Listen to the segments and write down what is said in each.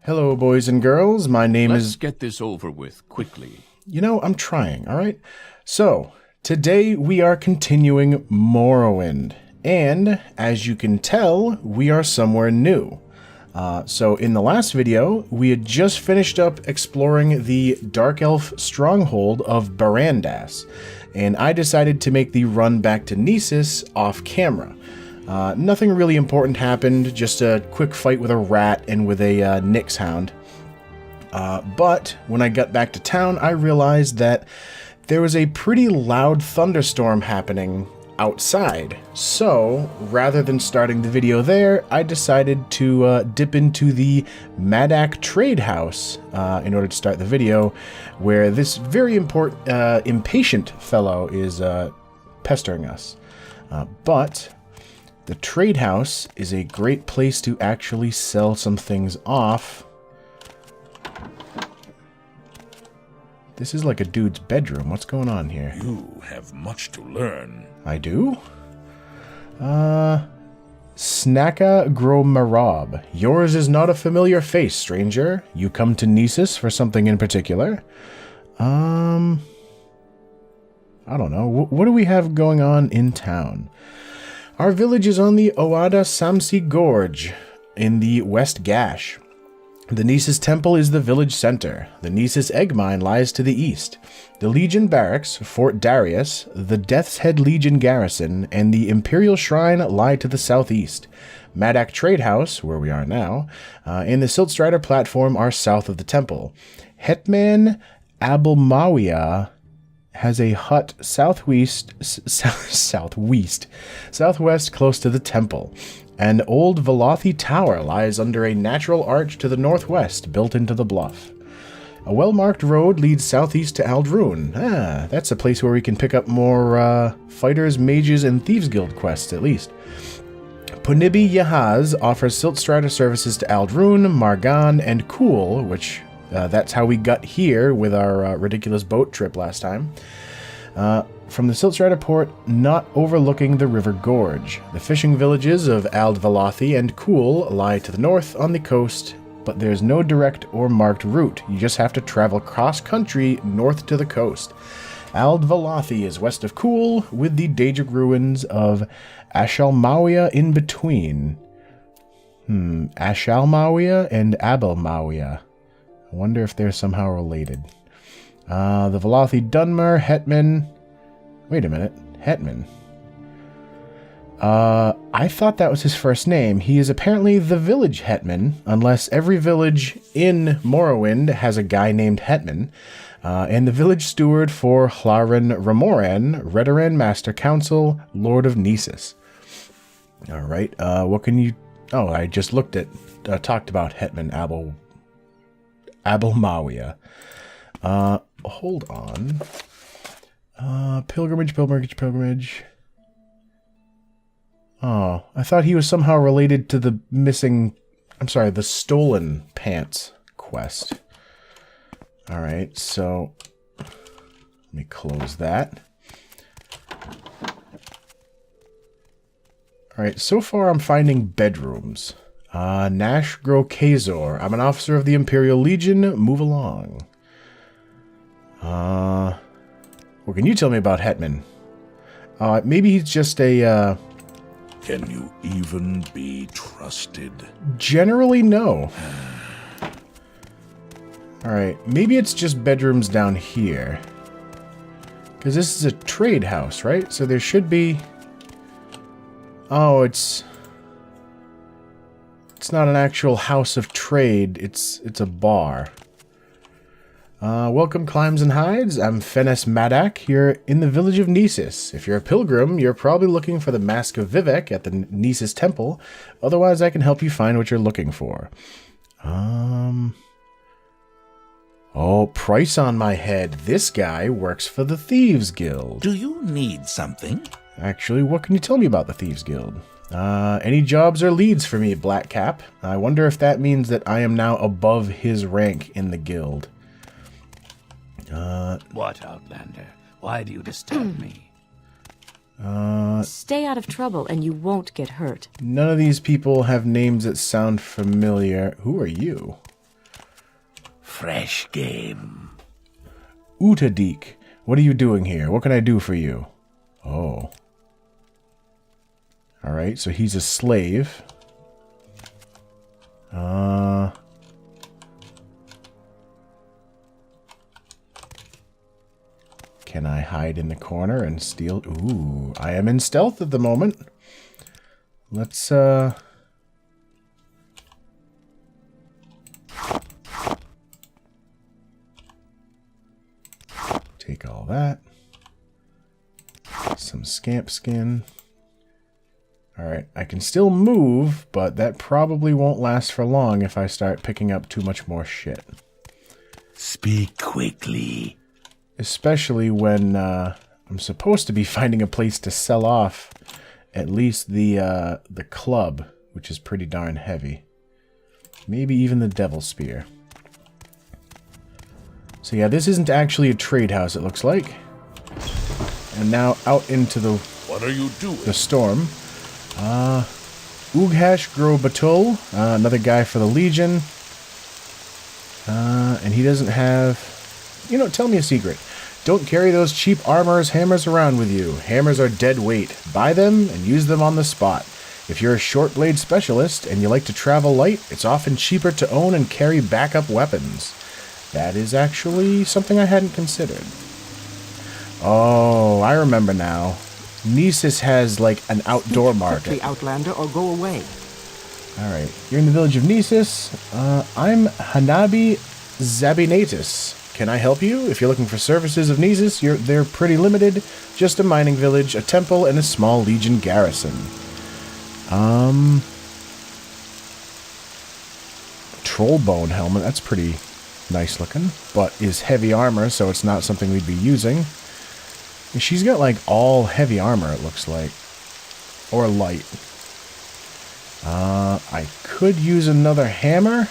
Hello, boys and girls. My name is... Let's get this over with quickly. I'm trying, all right? So, today we are continuing Morrowind. And, as you can tell, we are somewhere new. So, in the last video, we had just finished up exploring the Dark Elf stronghold of Barandas. And I decided to make the run back to Gnisis off camera. Nothing really important happened, just a quick fight with a rat and with a Nyx hound. But when I got back to town, I realized that there was a pretty loud thunderstorm happening outside. So, rather than starting the video there, I decided to dip into the Madak Trade House in order to start the video, where this very impatient fellow is pestering us. But the trade house is a great place to actually sell some things off. This is like a dude's bedroom. What's going on here? You have much to learn. I do? Snacka Gromarab. Yours is not a familiar face, stranger. You come to Gnisis for something in particular? I don't know. What do we have going on in town? Our village is on the Oada Samsi Gorge in the West Gash. The Gnisis Temple is the village center. The Gnisis Egg Mine lies to the east. The Legion Barracks, Fort Darius, the Death's Head Legion Garrison, and the Imperial Shrine lie to the southeast. Madak Trade House, where we are now, and the Siltstrider Platform are south of the temple. Hetman Abelmawia has a hut southwest close to the temple. An old Velothi tower lies under a natural arch to the northwest, built into the bluff. A well-marked road leads southeast to Aldrune. That's a place where we can pick up more fighters, mages, and thieves guild quests, at least. Punibi Yahaz offers Siltstrider services to Aldrune, Margan, and Kuhl, which... that's how we got here with our ridiculous boat trip last time. From the Siltstrider port, not overlooking the River Gorge. The fishing villages of Ald Velothi and Kuhl lie to the north on the coast, but there's no direct or marked route. You just have to travel cross-country north to the coast. Ald Velothi is west of Kuhl, with the Daedric ruins of Ashalmawia in between. Ashalmawia and Abelmawia. I wonder if they're somehow related. The Velothi Dunmer, Hetman... Wait a minute. Hetman. I thought that was his first name. He is apparently the village Hetman, unless every village in Morrowind has a guy named Hetman. And the village steward for Hlaren Ramoran, Redoran Master Council, Lord of Gnisis. Alright, what can you... Oh, I just talked about Hetman Abelmawia. Hold on. Pilgrimage. Oh, I thought he was somehow related to the the stolen pants quest. Alright, so let me close that. Alright, so far I'm finding bedrooms. Nash Gro Kazor. I'm an officer of the Imperial Legion. Move along. What can you tell me about Hetman? Maybe he's just a, Can you even be trusted? Generally, no. Alright, maybe it's just bedrooms down here. Because this is a trade house, right? So there should be... Oh, it's not an actual house of trade. It's a bar. Welcome, Climbs and Hides. I'm Fenes Madak, here in the village of Gnisis. If you're a pilgrim, you're probably looking for the Mask of Vivek at the Gnisis Temple. Otherwise, I can help you find what you're looking for. Oh, price on my head. This guy works for the Thieves Guild. Do you need something? Actually, what can you tell me about the Thieves Guild? Any jobs or leads for me, Blackcap? I wonder if that means that I am now above his rank in the guild. What, Outlander? Why do you disturb me? Stay out of trouble and you won't get hurt. None of these people have names that sound familiar. Who are you? fresh game. Utadik, what are you doing here? What can I do for you? Oh. Alright, so he's a slave. Can I hide in the corner and steal? Ooh, I am in stealth at the moment. Let's, take all that. Some scamp skin. Alright, I can still move, but that probably won't last for long if I start picking up too much more shit. Speak quickly. Especially when I'm supposed to be finding a place to sell off at least the club, which is pretty darn heavy. Maybe even the Devil Spear. So yeah, this isn't actually a trade house, it looks like. And now out into the... What are you doing? The storm. Ughash Gro Batul, another guy for the Legion. And he doesn't have... You know, tell me a secret. Don't carry those cheap armorer's hammers around with you. Hammers are dead weight. Buy them and use them on the spot. If you're a short blade specialist and you like to travel light, it's often cheaper to own and carry backup weapons. That is actually something I hadn't considered. Oh, I remember now. Gnisis has, like, an outdoor market. Quickly, Outlander, or go away. Alright, you're in the village of Gnisis. I'm Hanabi Zabinatus. Can I help you? If you're looking for services of Gnisis, they're pretty limited. Just a mining village, a temple, and a small legion garrison. Troll bone helmet, that's pretty nice looking, but is heavy armor, so it's not something we'd be using. She's got, like, all heavy armor, it looks like. Or light. I could use another hammer.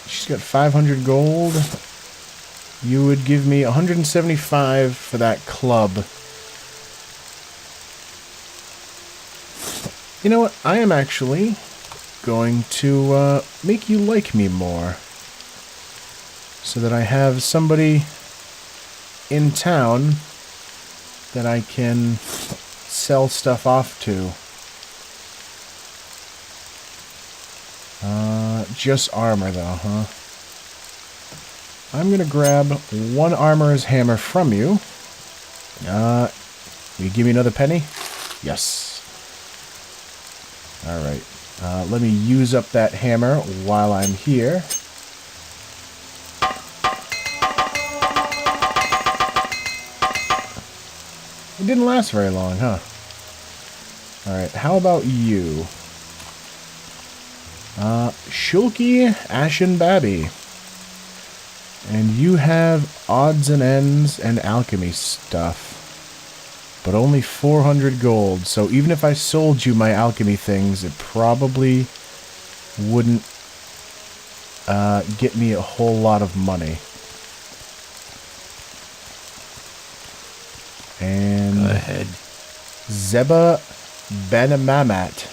She's got 500 gold. You would give me 175 for that club. You know what? I am actually going to make you like me more. So that I have somebody in town that I can sell stuff off to. Just armor though, huh? I'm gonna grab one armorer's hammer from you. Will you give me another penny? Yes. Alright. Let me use up that hammer while I'm here. It didn't last very long, huh? Alright, how about you? Shulky Ashen Babby. And you have odds and ends and alchemy stuff. But only 400 gold, so even if I sold you my alchemy things, it probably wouldn't get me a whole lot of money. And Go ahead. Zeba Benamamat.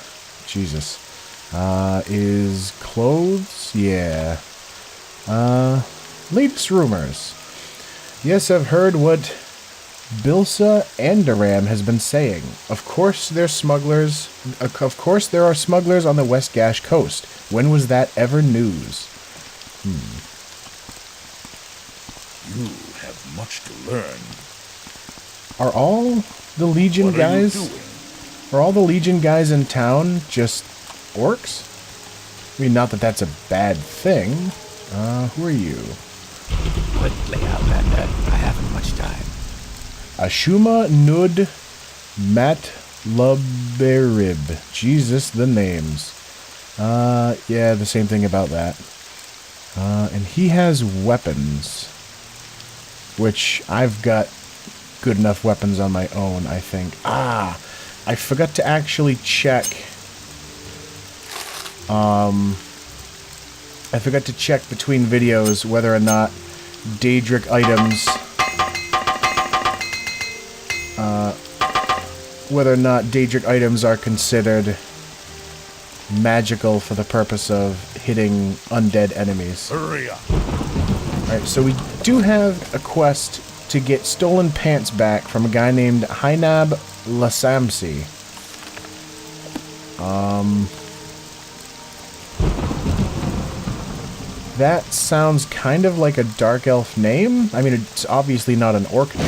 Jesus. Is clothes? Yeah. Latest rumors. Yes, I've heard what Bilsa Andaram has been saying. Of course there's smugglers. Of course there are smugglers on the West Gash coast. When was that ever news? You have much to learn. Are all the Legion guys? Are all the Legion guys in town just orcs? I mean, not that that's a bad thing. Who are you? Quickly, Outlander. I haven't much time. Ashuma Nud Mat Luberib. Jesus, the names. Yeah, the same thing about that. And he has weapons. Which I've got good enough weapons on my own, I think. I forgot to actually check. I forgot to check between videos whether or not Daedric items, are considered magical for the purpose of hitting undead enemies. Hurry up. Alright, so we do have a quest to get stolen pants back from a guy named Hainab Lasamsi. That sounds kind of like a dark elf name. I mean, it's obviously not an orc name.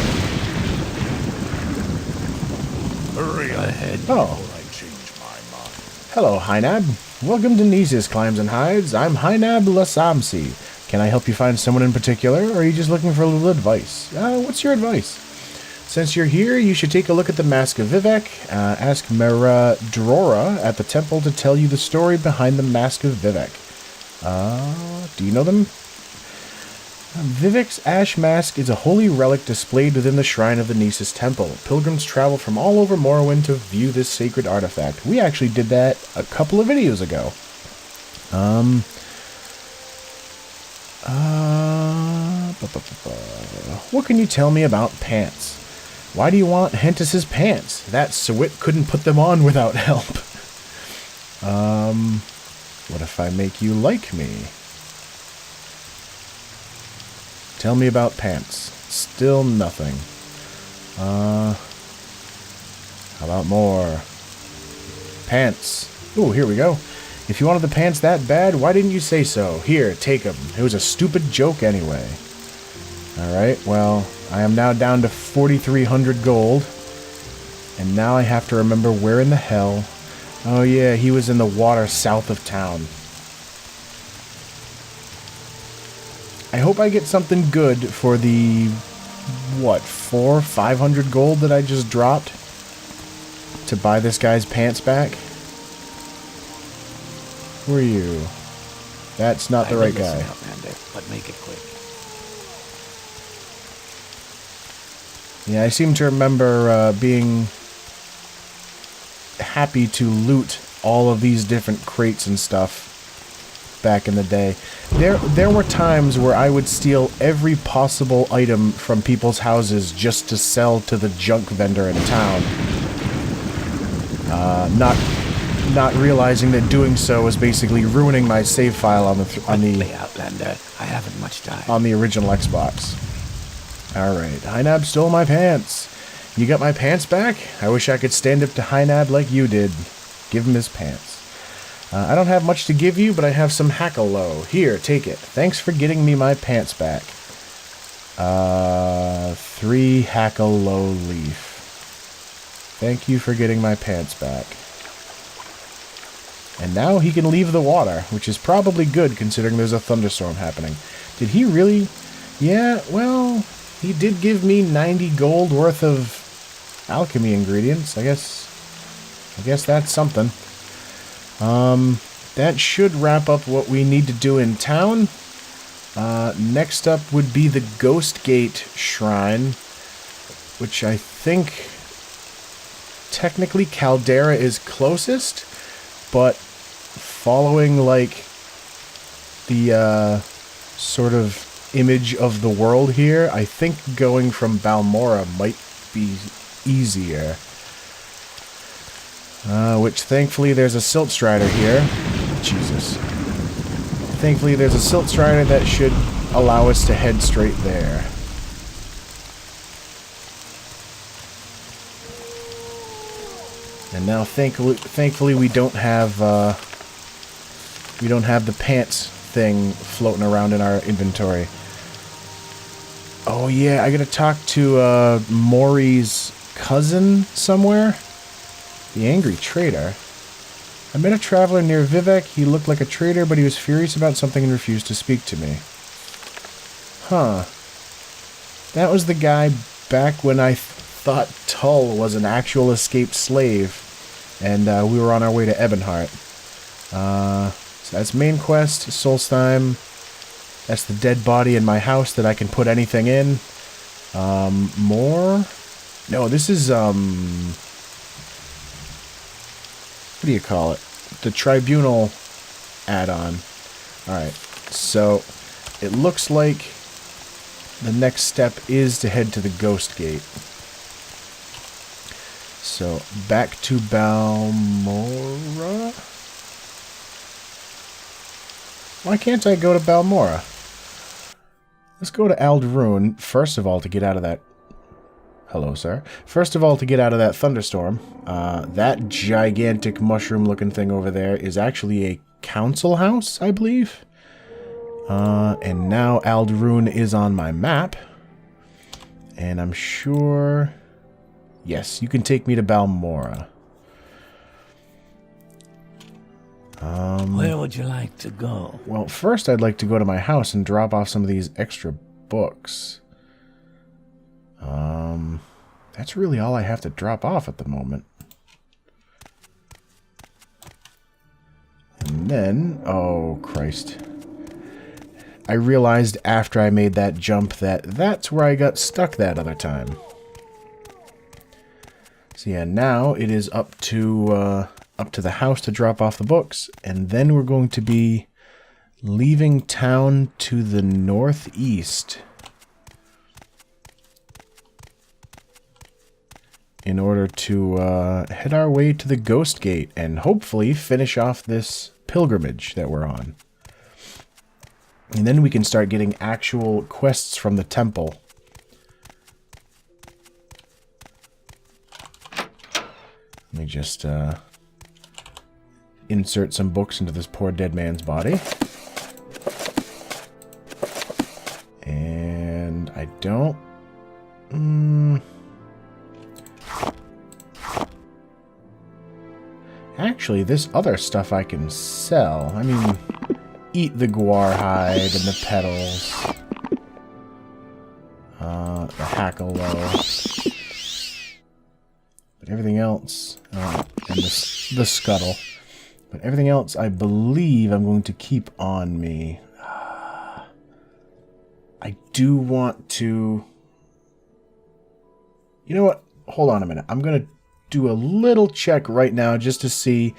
Hurry up. Ahead. Oh. Before I change my mind. Hello, Hainab. Welcome to Gnisis Climbs and Hides. I'm Hainab Lasamsi. Can I help you find someone in particular, or are you just looking for a little advice? What's your advice? Since you're here, you should take a look at the Mask of Vivek. Ask Mera Drora at the temple to tell you the story behind the Mask of Vivek. Do you know them? Vivek's ash mask is a holy relic displayed within the shrine of the Gnisis temple. Pilgrims travel from all over Morrowind to view this sacred artifact. We actually did that a couple of videos ago. What can you tell me about pants? Why do you want Hentis's pants? That Sawit couldn't put them on without help. What if I make you like me? Tell me about pants. Still nothing. How about more? Pants. Ooh, here we go. If you wanted the pants that bad, why didn't you say so? Here, take them. It was a stupid joke anyway. Alright, well, I am now down to 4,300 gold. And now I have to remember where in the hell... Oh yeah, he was in the water south of town. I hope I get something good for the... What, 500 gold that I just dropped? To buy this guy's pants back? Who are you? That's not the right guy. Outlander, but make it quick. Yeah, I seem to remember being happy to loot all of these different crates and stuff back in the day. There were times where I would steal every possible item from people's houses just to sell to the junk vendor in town. Not realizing that doing so was basically ruining my save file on the Outlander, I haven't much time. on the original Xbox. Alright, Hainab stole my pants. You got my pants back? I wish I could stand up to Hainab like you did. Give him his pants. I don't have much to give you, but I have some Hackle-lo. Here, take it. Thanks for getting me my pants back. 3 Hackle-lo Leaf. Thank you for getting my pants back. And now he can leave the water, which is probably good considering there's a thunderstorm happening. Did he really? Yeah, well, he did give me 90 gold worth of alchemy ingredients. I guess that's something. That should wrap up what we need to do in town. Next up would be the Ghost Gate Shrine, which I think technically Caldera is closest, but following like the sort of image of the world here, I think going from Balmora might be easier. Which thankfully there's a Silt Strider here. Jesus. Thankfully there's a Silt Strider that should allow us to head straight there. And now thankfully we don't have the pants thing floating around in our inventory. Oh yeah, I gotta talk to Maury's cousin somewhere. The Angry Trader. I met a traveler near Vivek. He looked like a trader, but he was furious about something and refused to speak to me. Huh. That was the guy back when I thought Tull was an actual escaped slave, and we were on our way to Ebonheart. So that's main quest, Solstheim. That's the dead body in my house that I can put anything in. More? No, this is, what do you call it? The Tribunal add-on. Alright, so it looks like the next step is to head to the Ghost Gate. So, back to Balmora? Why can't I go to Balmora? Let's go to Ald'ruhn, first of all, to get out of that... Hello, sir. First of all, to get out of that thunderstorm. That gigantic mushroom-looking thing over there is actually a council house, I believe. And now Ald'ruhn is on my map. And I'm sure... Yes, you can take me to Balmora. Where would you like to go? Well, first I'd like to go to my house and drop off some of these extra books. That's really all I have to drop off at the moment. And then... Oh, Christ. I realized after I made that jump that that's where I got stuck that other time. So yeah, now it is up to the house to drop off the books, and then we're going to be leaving town to the northeast in order to head our way to the Ghost Gate and hopefully finish off this pilgrimage that we're on. And then we can start getting actual quests from the temple. Let me just insert some books into this poor dead man's body. And I don't... Actually, this other stuff I can sell. I mean, eat the guar hide and the petals. The hackle-lo. But everything else... and the scuttle. But everything else, I believe I'm going to keep on me. I do want to... You know what? Hold on a minute. I'm going to do a little check right now just to see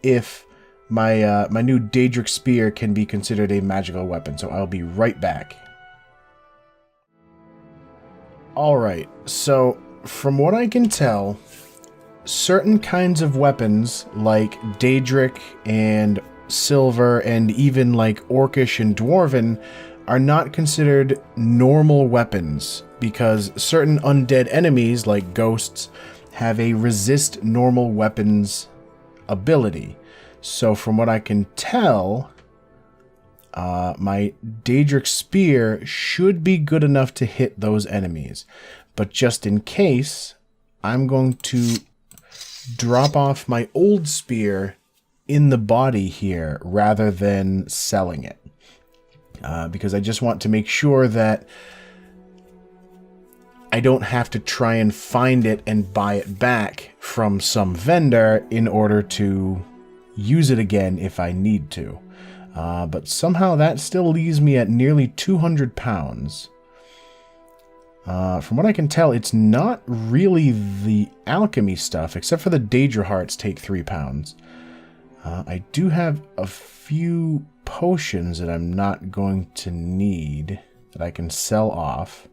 if my my new Daedric Spear can be considered a magical weapon. So I'll be right back. Alright, so from what I can tell, certain kinds of weapons like Daedric and Silver and even like Orcish and Dwarven are not considered normal weapons because certain undead enemies like ghosts have a resist normal weapons ability. So from what I can tell, my Daedric Spear should be good enough to hit those enemies. But just in case, I'm going to drop off my old spear in the body here rather than selling it. Because I just want to make sure that I don't have to try and find it and buy it back from some vendor in order to use it again if I need to. But somehow that still leaves me at nearly 200 pounds. From what I can tell, it's not really the alchemy stuff, except for the Daedra hearts take 3 pounds. I do have a few potions that I'm not going to need that I can sell off.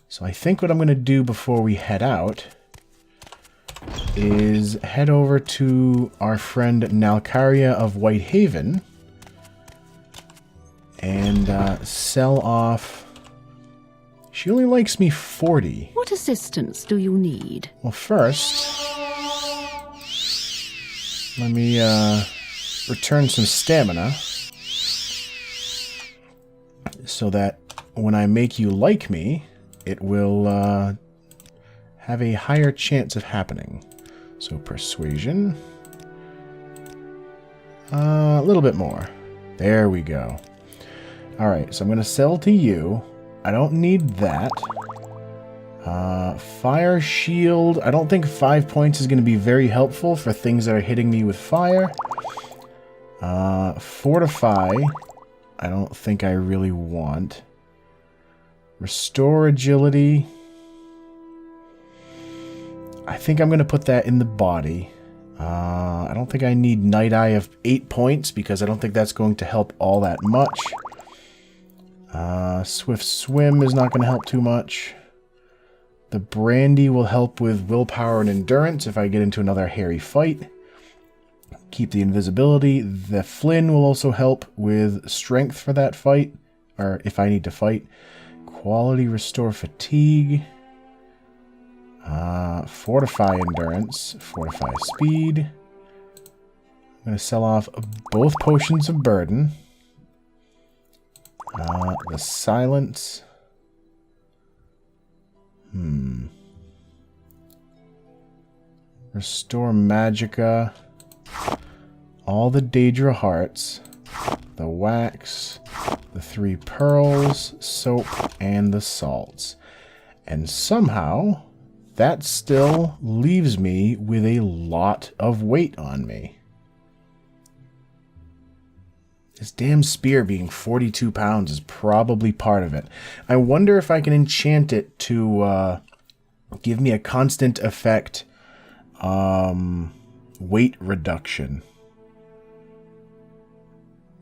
So I think what I'm going to do before we head out is head over to our friend Nalcaria of Whitehaven and sell off... She only likes me 40. What assistance do you need? Well, first, let me return some stamina so that when I make you like me, it will have a higher chance of happening. So persuasion. A little bit more. There we go. Alright, so I'm going to sell to you. I don't need that. Fire shield. I don't think 5 points is going to be very helpful for things that are hitting me with fire. Fortify. I don't think I really want. Restore agility. I think I'm going to put that in the body. I don't think I need Night Eye of 8 points because I don't think that's going to help all that much. Swift Swim is not going to help too much. The Brandy will help with willpower and endurance if I get into another hairy fight. keep the invisibility. The Flynn will also help with strength for that fight, or if I need to fight. Quality, restore fatigue. Fortify endurance. Fortify speed. I'm going to sell off both potions of burden. The silence. Restore magicka. All the Daedra hearts. The wax. The 3 pearls. Soap. And the salts. And somehow, that still leaves me with a lot of weight on me. This damn spear being 42 pounds is probably part of it. I wonder if I can enchant it to give me a constant effect weight reduction.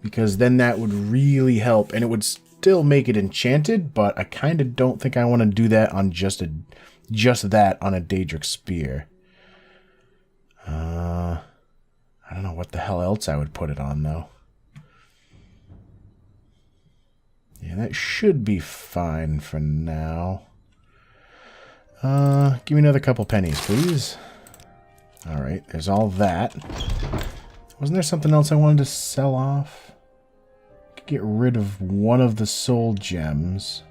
Because then that would really help, and it would still make it enchanted, but I kind of don't think I want to do that on just that on a Daedric spear. I don't know what the hell else I would put it on, though. Yeah, that should be fine for now. Give me another couple pennies, please. Alright, there's all that. Wasn't there something else I wanted to sell off? Could get rid of one of the soul gems.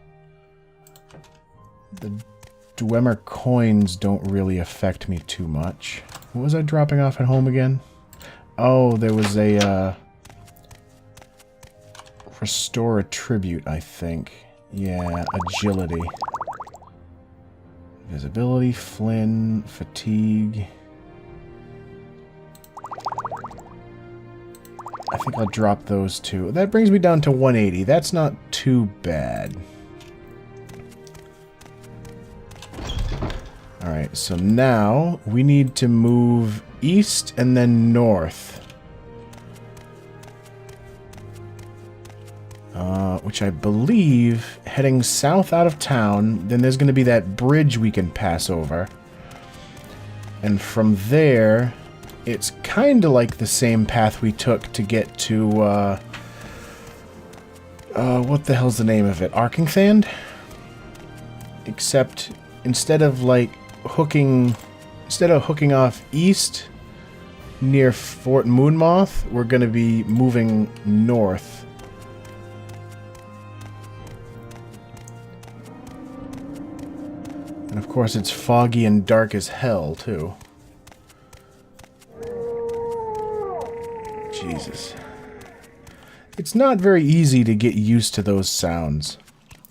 The Dwemer coins don't really affect me too much. What was I dropping off at home again? Oh, there was a, restore a tribute, I think. Yeah, agility. Visibility, Flynn, fatigue. I think I'll drop those two. That brings me down to 180. That's not too bad. Alright, so now we need to move east and then north. Which I believe, heading south out of town, then there's going to be that bridge we can pass over. And from there, it's kind of like the same path we took to get to, what the hell's the name of it? Arkingthand? Except, instead of hooking off east near Fort Moonmoth, we're going to be moving north. And of course it's foggy and dark as hell, too. Jesus. It's not very easy to get used to those sounds.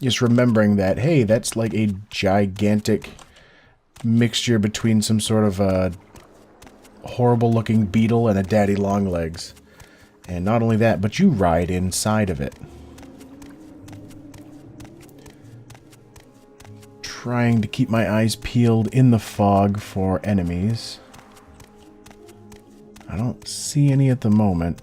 Just remembering that, hey, that's like a gigantic mixture between some sort of a horrible-looking beetle and a daddy longlegs. And not only that, but you ride inside of it. Trying to keep my eyes peeled in the fog for enemies. I don't see any at the moment.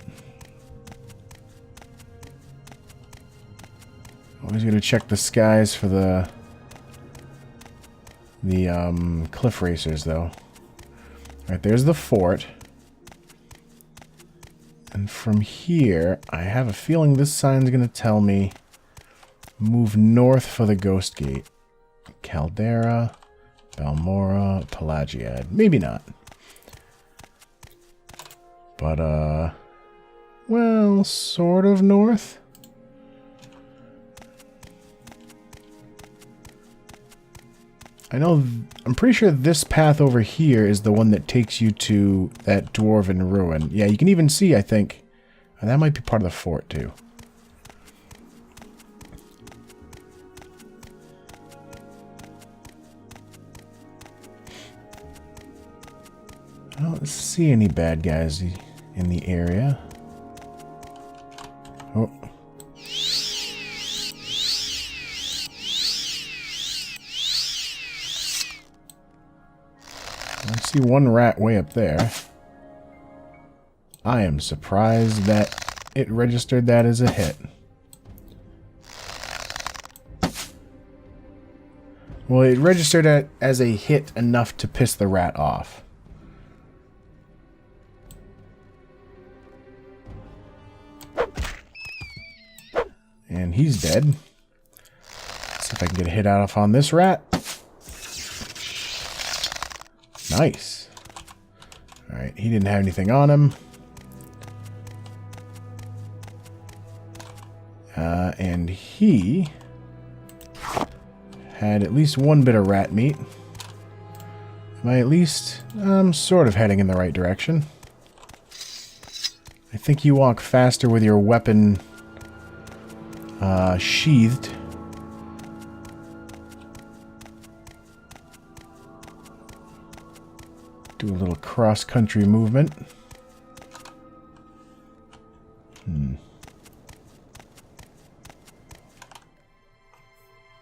Always gotta check the skies for the cliff racers, though. Alright, there's the fort. And from here, I have a feeling this sign's gonna tell me move north for the Ghost Gate. Caldera, Balmora, Pelagiad. Maybe not. But, well, sort of north. I'm pretty sure this path over here is the one that takes you to that dwarven ruin. Yeah, you can even see, I think, that might be part of the fort, too. I don't see any bad guys in the area. Oh. I see one rat way up there. I am surprised that it registered that as a hit. Well, it registered it as a hit enough to piss the rat off. And he's dead. Let's see if I can get a hit off on this rat. Nice. Alright, he didn't have anything on him. And he had at least one bit of rat meat. Am I at least... I'm sort of heading in the right direction. I think you walk faster with your weapon sheathed. Do a little cross-country movement.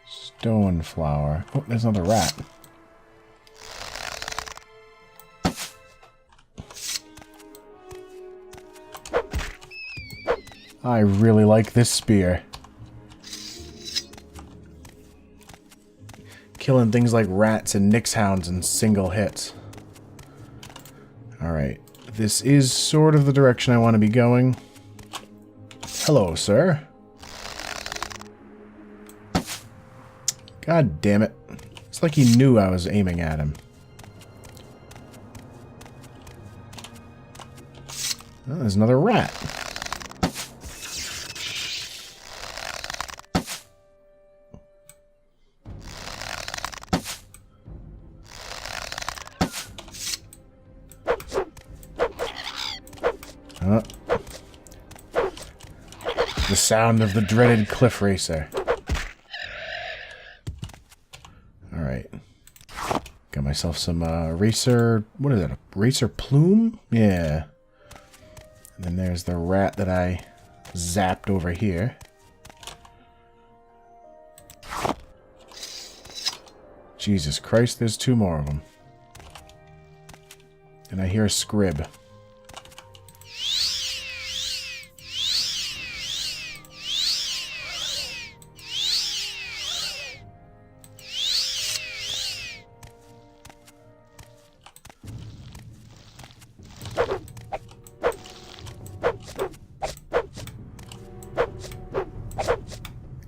Stone flower. Oh, there's another rat. I really like this spear. Killing things like rats and nix hounds in single hits. Alright. This is sort of the direction I want to be going. Hello, sir. God damn it. It's like he knew I was aiming at him. Oh, there's another rat. Oh. The sound of the dreaded cliff racer. Alright. Got myself some racer... What is that? A racer plume? Yeah. And then there's the rat that I zapped over here. Jesus Christ, there's two more of them. And I hear a scrib.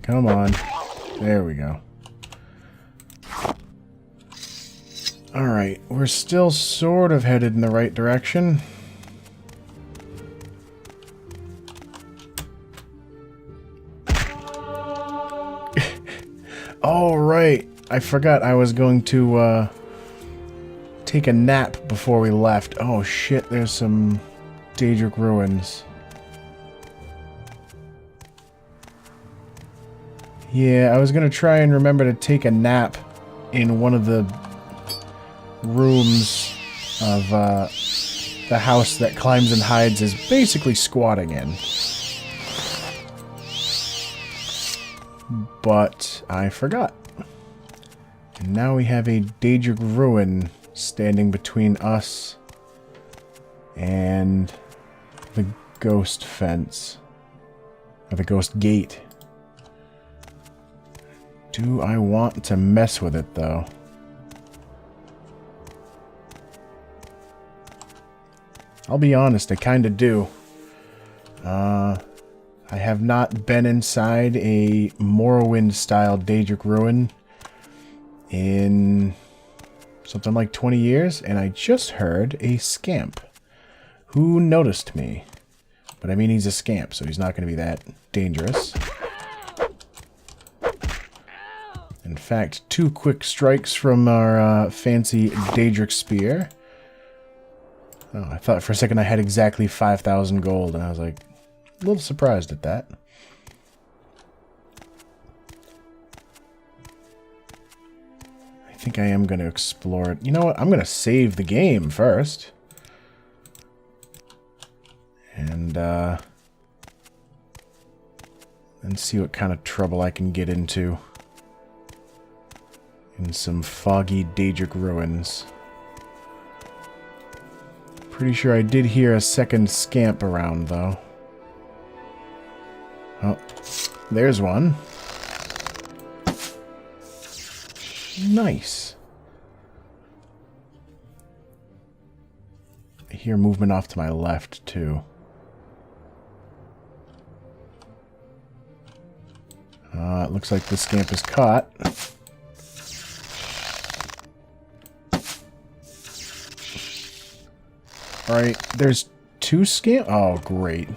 Come on. There we go. Alright, we're still sort of headed in the right direction. Oh, right. I forgot I was going to take a nap before we left. Oh shit, there's some Daedric ruins. Yeah, I was gonna try and remember to take a nap in one of the rooms of the house that Climbs and Hides is basically squatting in. But I forgot. And now we have a Daedric ruin standing between us and the ghost fence. Or the ghost gate. Do I want to mess with it, though? I'll be honest, I kind of do. I have not been inside a Morrowind-style Daedric ruin in something like 20 years, and I just heard a scamp who noticed me. But I mean, he's a scamp, so he's not going to be that dangerous. In fact, 2 quick strikes from our fancy Daedric spear. Oh, I thought for a second I had exactly 5,000 gold, and I was like, a little surprised at that. I think I am going to explore it. You know what? I'm going to save the game first. And see what kind of trouble I can get into. In some foggy Daedric ruins. Pretty sure I did hear a second scamp around, though. Oh, there's one. Nice. I hear movement off to my left, too. It looks like the scamp is caught. Alright, there's 2 scamp. Oh, great.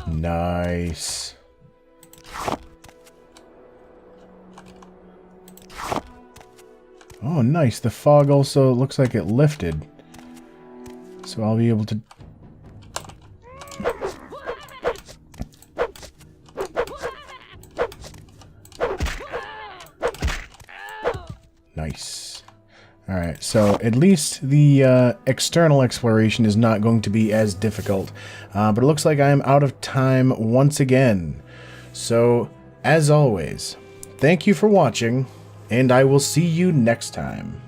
Nice. Oh, nice. The fog also looks like it lifted. So I'll be able to... Nice. Alright, so at least the external exploration is not going to be as difficult. But it looks like I am out of time once again. So, as always, thank you for watching, and I will see you next time.